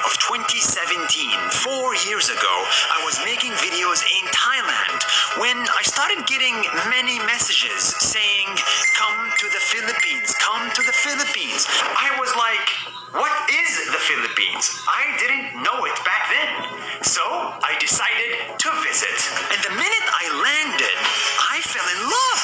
of 2017, 4 years ago, I was making videos in Thailand when I started getting many messages saying, "Come to the Philippines, come to the Philippines." I was like, what is the Philippines? I didn't know it back then. So I decided to visit. And the minute I landed, I fell in love.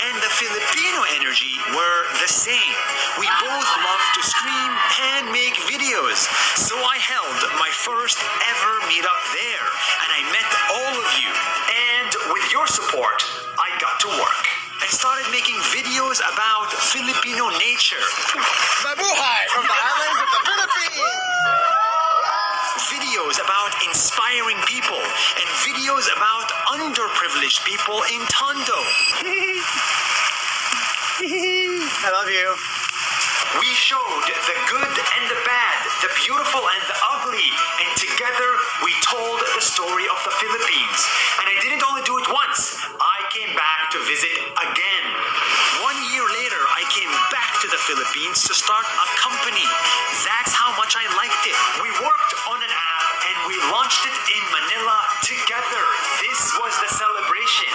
And the Filipino energy were the same. We both love to scream and make videos. So I held my first ever meetup there, and I met all of you. And with your support, I got to work. I started making videos about Filipino nature. Mabuhay from the islands of the Philippines! Videos about inspiring people and videos about underprivileged people in Tondo. I love you. We showed the good and the bad, the beautiful and the ugly, and together we told the story of the Philippines. And I didn't only do it once, I came back to visit again. 1 year later, I came back to the Philippines to start a company. That's how much I liked it. We worked on an app and we launched it in Manila together. This was the celebration.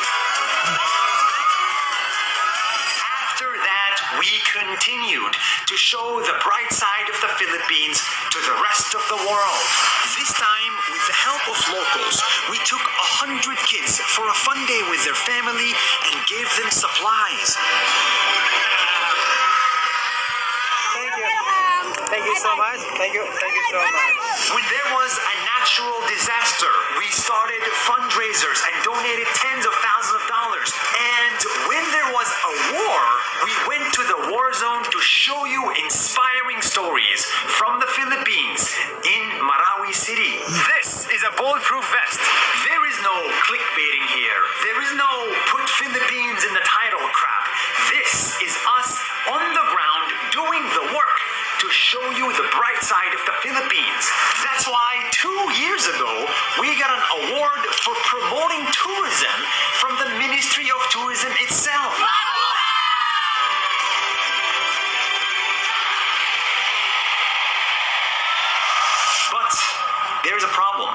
After that, we continued to show the bright side of the Philippines to the rest of the world. This time, with the help of locals, we took 100 kids for a fun day with their family and gave them supplies. Thank you so much. Thank you so much. When there was a natural disaster, we started fundraisers and donated tens of thousands of dollars. And when there was a war, we went to the war zone to show you inspiring stories from the Philippines in Marawi City. This is a bulletproof vest. There is no clickbaiting here. There is no put Philippines in the title crap. This is us on the ground doing the work to show you the bright side of the Philippines. That's why 2 years ago, we got an award for promoting tourism from the Ministry of Tourism itself. But there's a problem.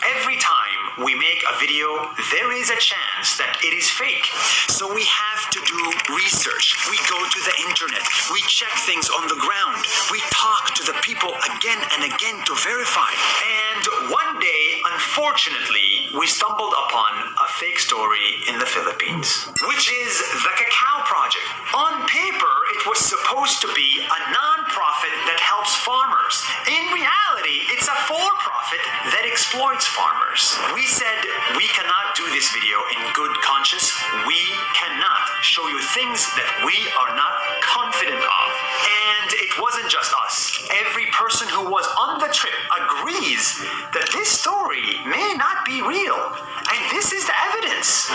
Every time we make a video, there is a chance that it is fake. So we have to do research. We go to the internet. We check things on the ground. We talk to the people again and again to verify. And one day, unfortunately, we stumbled upon a fake story in the Philippines, which is the Cacao Project. On paper, it was supposed to be a non-profit that helps farmers. In reality, it's a for-profit that exploits farmers. We said we cannot do this video in good conscience. We cannot show you things that we are not confident of. And it wasn't just us. Every person who was on the trip agrees that this story may not be real. And this is the evidence.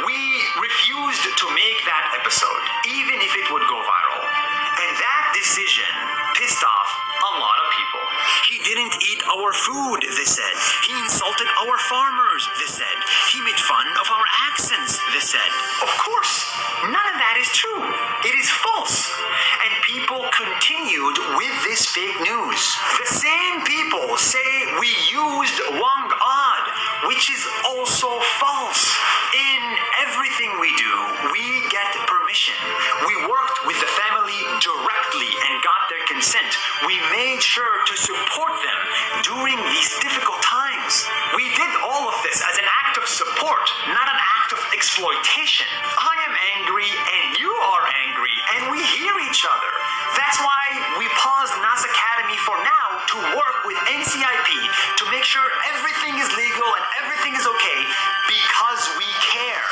We refused to make that episode, even if it would go viral. And that decision pissed off a lot of people. He didn't eat our food, they said. He insulted our farmers, they said. He made fun of our accents, they said. Of course, none of that is true. It is false. And people continued with this fake news. The same people say we used Wang Ad, which is also false. In everything we do, we get permission. We worked with the family directly and got their consent. We made sure to support them during these difficult times. We did all of this as an act of support, not an act of exploitation. I am angry and you are angry, and we hear each other. That's why we paused Nas Academy for now to work with NCIP to make sure everything is legal and everything is okay because we care.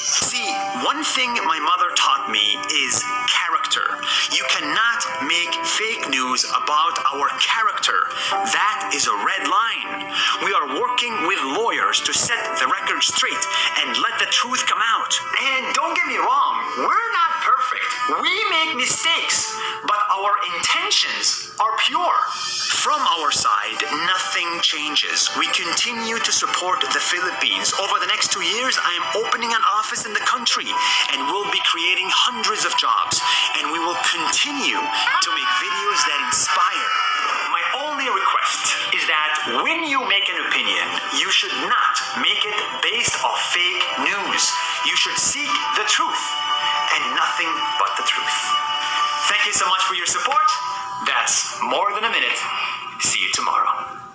See, one thing my mother taught me is character. You cannot make fake news about our character. That is a red line. We are working with lawyers to set the record straight and let the truth come out. And don't get me wrong, we're not perfect. We make mistakes, but our intentions are pure. From our side, nothing changes. We continue to support the Philippines. Over the next 2 years, I am opening an office in the country and we'll be creating hundreds of jobs. And we will continue to make videos that inspire. My only request is that when you make an opinion, you should not make it based off fake news. You should seek the truth and nothing but the truth. Thank you so much for your support. That's more than a minute. See you tomorrow.